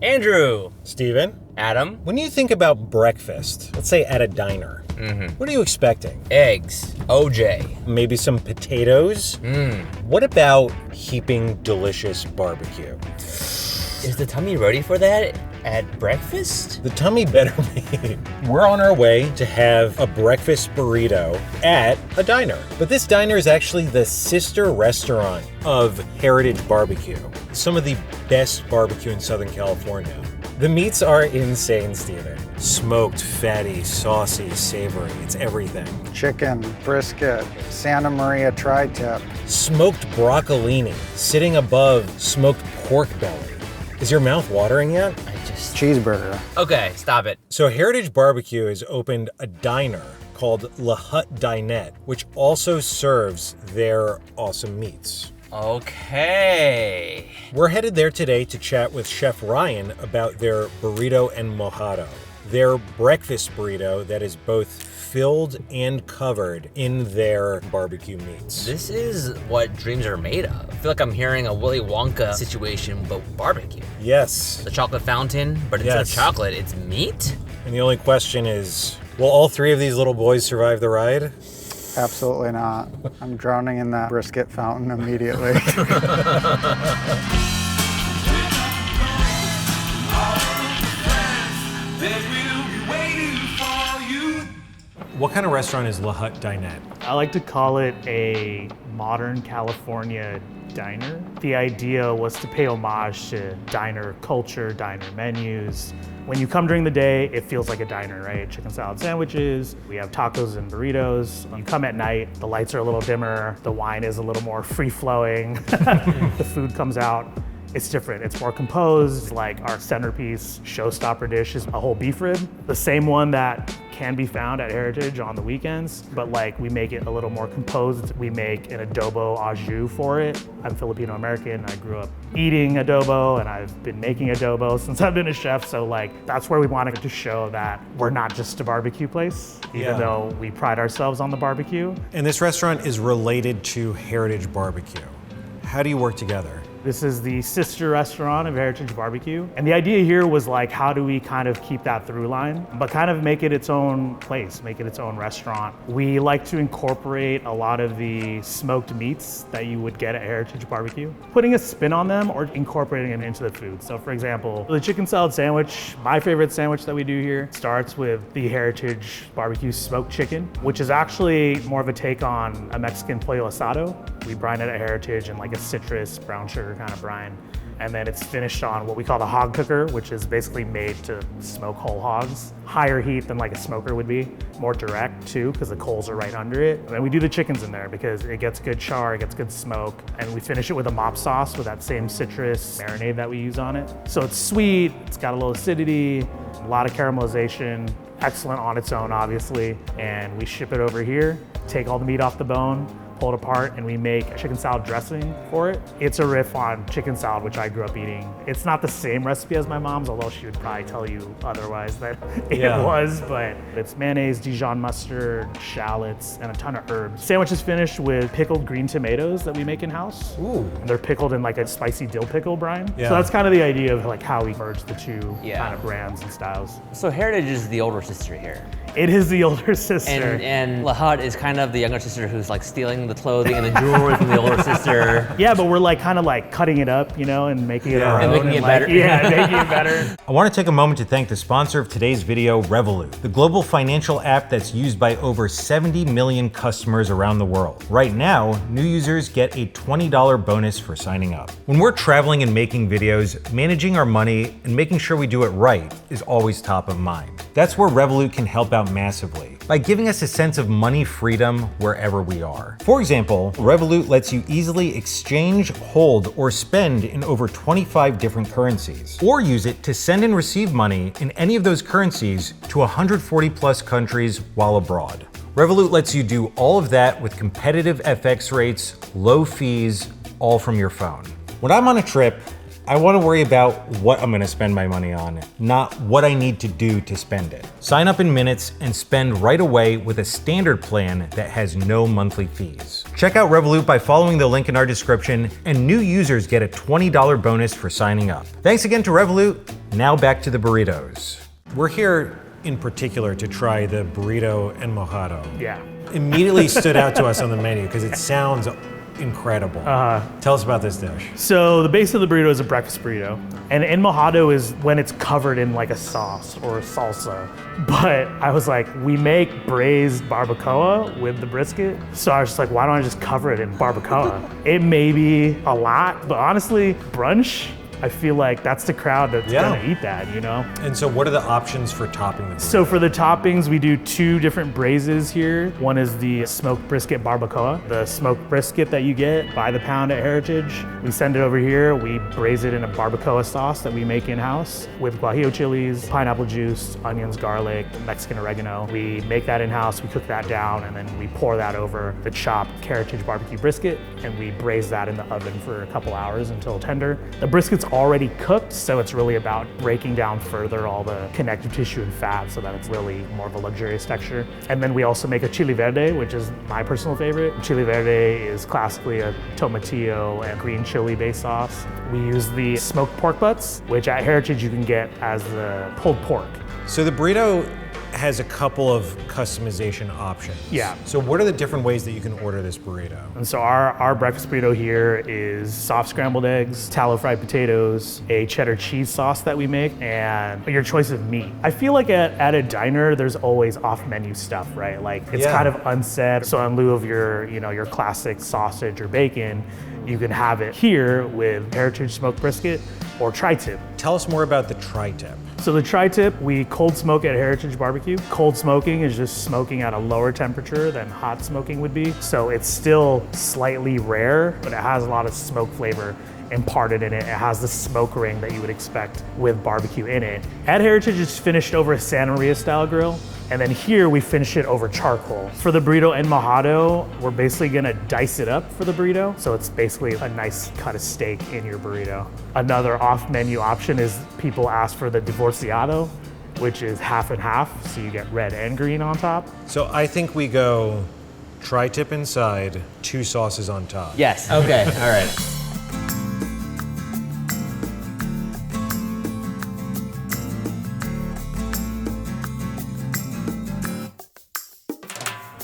Andrew. Steven. Adam. When you think about breakfast, let's say at a diner, what are you expecting? Eggs. OJ. Maybe some potatoes? What about heaping delicious barbecue? Is the tummy ready for that at breakfast? The tummy better be. We're on our way to have a breakfast burrito at a diner. But this diner is actually the sister restaurant of Heritage Barbecue, some of the best barbecue in Southern California. The meats are insane, Steven. Smoked, fatty, saucy, savory, it's everything. Chicken, brisket, Santa Maria tri-tip. Smoked broccolini, sitting above smoked pork belly. Is your mouth watering yet? Cheeseburger. Okay, stop it. So Heritage Barbecue has opened a diner called Hut Dinette, which also serves their awesome meats. Okay. We're headed there today to chat with Chef Ryan about their burrito and mojado, their breakfast burrito that is both filled and covered in their barbecue meats. This is what dreams are made of. I feel like I'm hearing a Willy Wonka situation, but barbecue. Yes. The chocolate fountain, but instead of chocolate, it's meat? And the only question is, will all three of these little boys survive the ride? Absolutely not. I'm drowning in that brisket fountain immediately. What kind of restaurant is Hut Dinette? I like to call it a modern California diner. The idea was to pay homage to diner culture, diner menus. When you come during the day, it feels like a diner, right? Chicken salad sandwiches, we have tacos and burritos. You come at night, the lights are a little dimmer, the wine is a little more free-flowing, the food comes out. It's different, it's more composed. Like our centerpiece showstopper dish is a whole beef rib, the same one that can be found at Heritage on the weekends, but like we make it a little more composed. We make an adobo au jus for it. I'm Filipino American, I grew up eating adobo and I've been making adobo since I've been a chef, so like that's where we wanted to show that we're not just a barbecue place, even though we pride ourselves on the barbecue. And this restaurant is related to Heritage Barbecue. How do you work together? This is the sister restaurant of Heritage Barbecue. And the idea here was like, how do we kind of keep that through line, but kind of make it its own place, make it its own restaurant. We like to incorporate a lot of the smoked meats that you would get at Heritage Barbecue, putting a spin on them or incorporating them into the food. So for example, the chicken salad sandwich, my favorite sandwich that we do here, starts with the Heritage Barbecue smoked chicken, which is actually more of a take on a Mexican pollo asado. We brine it at Heritage in like a citrus, brown sugar kind of brine. And then it's finished on what we call the hog cooker, which is basically made to smoke whole hogs. Higher heat than like a smoker would be, more direct too, because the coals are right under it. And then we do the chickens in there because it gets good char, it gets good smoke. And we finish it with a mop sauce with that same citrus marinade that we use on it. So it's sweet, it's got a little acidity, a lot of caramelization, excellent on its own, obviously. And we ship it over here, take all the meat off the bone, pull it apart, and we make a chicken salad dressing for it. It's a riff on chicken salad, which I grew up eating. It's not the same recipe as my mom's, although she would probably tell you otherwise that it was, but it's mayonnaise, Dijon mustard, shallots, and a ton of herbs. Sandwich is finished with pickled green tomatoes that we make in-house. Ooh. And they're pickled in like a spicy dill pickle brine. So that's kind of the idea of like how we merge the two kind of brands and styles. So Heritage is the older sister here. It is the older sister. And Hut is kind of the younger sister who's like stealing the clothing and the jewelry from the older sister. Yeah, but we're like kind of like cutting it up, you know, and making it our own. And making it better. Yeah, making it better. I want to take a moment to thank the sponsor of today's video, Revolut, the global financial app that's used by over 70 million customers around the world. Right now, new users get a $20 bonus for signing up. When we're traveling and making videos, managing our money and making sure we do it right is always top of mind. That's where Revolut can help out massively by giving us a sense of money freedom wherever we are. For example, Revolut lets you easily exchange, hold, or spend in over 25 different currencies, or use it to send and receive money in any of those currencies to 140 plus countries while abroad. Revolut lets you do all of that with competitive FX rates, low fees, all from your phone. When I'm on a trip, I want to worry about what I'm going to spend my money on, not what I need to do to spend it. Sign up in minutes and spend right away with a standard plan that has no monthly fees. Check out Revolut by following the link in our description, and new users get a $20 bonus for signing up. Thanks again to Revolut. Now back to the burritos. We're here in particular to try the burrito and mojado. Yeah. Immediately stood out to us on the menu because it sounds incredible. Tell us about this dish. So the base of the burrito is a breakfast burrito. And in Mojado is when it's covered in like a sauce or a salsa. But I was like, we make braised barbacoa with the brisket. So I was just like, why don't I just cover it in barbacoa? It may be a lot, but honestly, brunch, I feel like that's the crowd that's gonna eat that, you know? And so what are the options for topping the burrito? So for the toppings, we do 2 different braises here. One is the smoked brisket barbacoa, the smoked brisket that you get by the pound at Heritage. We send it over here, we braise it in a barbacoa sauce that we make in-house with guajillo chilies, pineapple juice, onions, garlic, Mexican oregano. We make that in-house, we cook that down, and then we pour that over the chopped Heritage barbecue brisket, and we braise that in the oven for a couple hours until tender. The brisket's already cooked, so it's really about breaking down further all the connective tissue and fat so that it's really more of a luxurious texture. And then we also make a chili verde, which is my personal favorite. Chili verde is classically a tomatillo and green chili based sauce. We use the smoked pork butts, which at Heritage you can get as the pulled pork. So the burrito has a couple of customization options. Yeah. So what are the different ways that you can order this burrito? And so our breakfast burrito here is soft scrambled eggs, tallow fried potatoes, a cheddar cheese sauce that we make, and your choice of meat. I feel like at a diner, there's always off-menu stuff, right? Like it's kind of unsaid. So in lieu of your classic sausage or bacon, you can have it here with Heritage smoked brisket or tri-tip. Tell us more about the tri-tip. So the tri-tip, we cold smoke at Heritage Barbecue. Cold smoking is just smoking at a lower temperature than hot smoking would be. So it's still slightly rare, but it has a lot of smoke flavor imparted in it. It has the smoke ring that you would expect with barbecue in it. At Heritage, it's finished over a Santa Maria style grill. And then here we finish it over charcoal. For the burrito and Mojado, we're basically gonna dice it up for the burrito. So it's basically a nice cut of steak in your burrito. Another off-menu option is people ask for the divorciado, which is half and half. So you get red and green on top. So I think we go tri-tip inside, 2 sauces on top. Yes, okay, all right.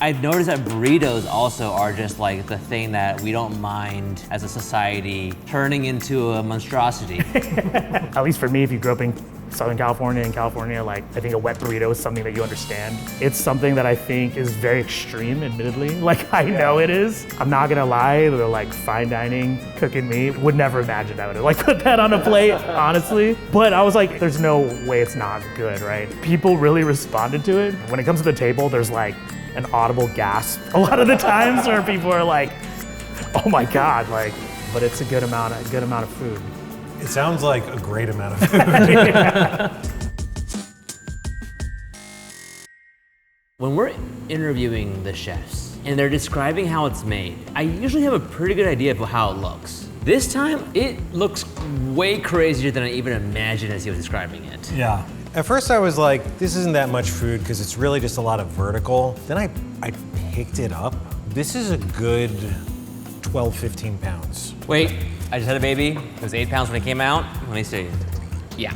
I've noticed that burritos also are just like the thing that we don't mind as a society turning into a monstrosity. At least for me, if you grew up in Southern California, like I think a wet burrito is something that you understand. It's something that I think is very extreme, admittedly. Like I know it is. I'm not gonna lie, the like fine dining cooking me would never imagine I would like put that on a plate, honestly. But I was like, there's no way it's not good, right? People really responded to it. When it comes to the table, there's like an audible gasp a lot of the times where people are like, oh my God, like, but it's a good amount of food. It sounds like a great amount of food. When we're interviewing the chefs and they're describing how it's made, I usually have a pretty good idea of how it looks. This time, it looks way crazier than I even imagined as he was describing it. Yeah. At first I was like, this isn't that much food because it's really just a lot of vertical. Then I picked it up. This is a good 12, 15 pounds. Wait, I just had a baby. It was 8 pounds when it came out. Let me see. Yeah.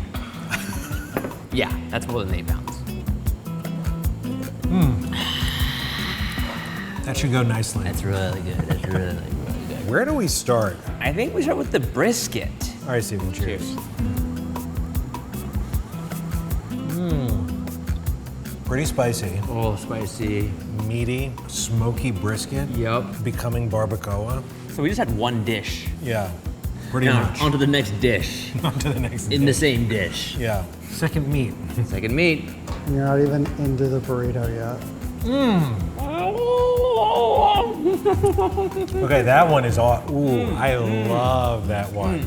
Yeah, that's more than 8 pounds. That should go nicely. That's really good. That's really, really good. Where do we start? I think we start with the brisket. All right, Steven, cheers. Pretty spicy. Oh, spicy. Meaty, smoky brisket. Yep. Becoming barbacoa. So we just had one dish. Yeah, pretty Now, much. on to the next dish. On to the next In the same dish. Yeah. Second meat. Second meat. You're not even into the burrito yet. Okay, that one is all. Ooh, I love that one.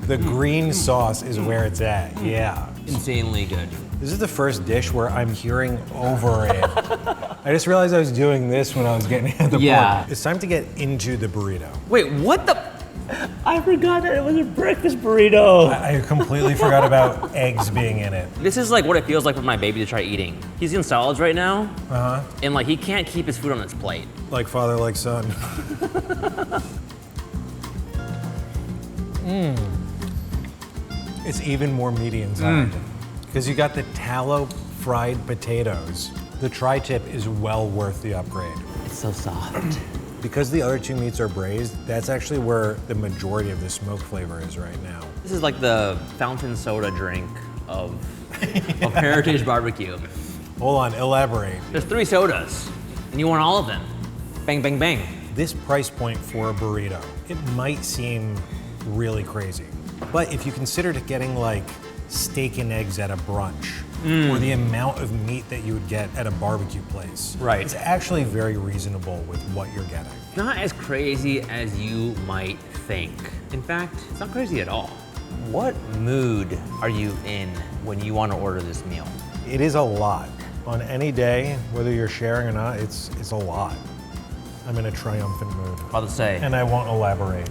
The green sauce is where it's at. Yeah. Insanely good. This is the first dish where I'm hearing over it. I just realized I was doing this when I was getting at the Yeah. pork. It's time to get into the burrito. Wait, what the? I forgot that it was a breakfast burrito. I completely forgot about eggs being in it. This is like what it feels like for my baby to try eating. He's eating solids right now, and like he can't keep his food on his plate. Like father, like son. It's even more meaty inside. Because you got the tallow fried potatoes. The tri-tip is well worth the upgrade. It's so soft. Because the other two meats are braised, that's actually where the majority of the smoke flavor is right now. This is like the fountain soda drink of Heritage Barbecue. Hold on, elaborate. There's 3 sodas, and you want all of them. Bang, bang, bang. This price point for a burrito, it might seem really crazy. But if you consider getting like steak and eggs at a brunch, or the amount of meat that you would get at a barbecue place, Right. it's actually very reasonable with what you're getting. Not as crazy as you might think. In fact, it's not crazy at all. What mood are you in when you want to order this meal? It is a lot. On any day, whether you're sharing or not, it's a lot. I'm in a triumphant mood. About to say. And I won't elaborate.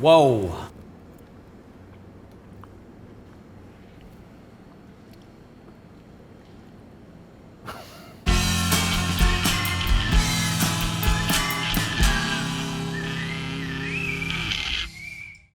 Whoa.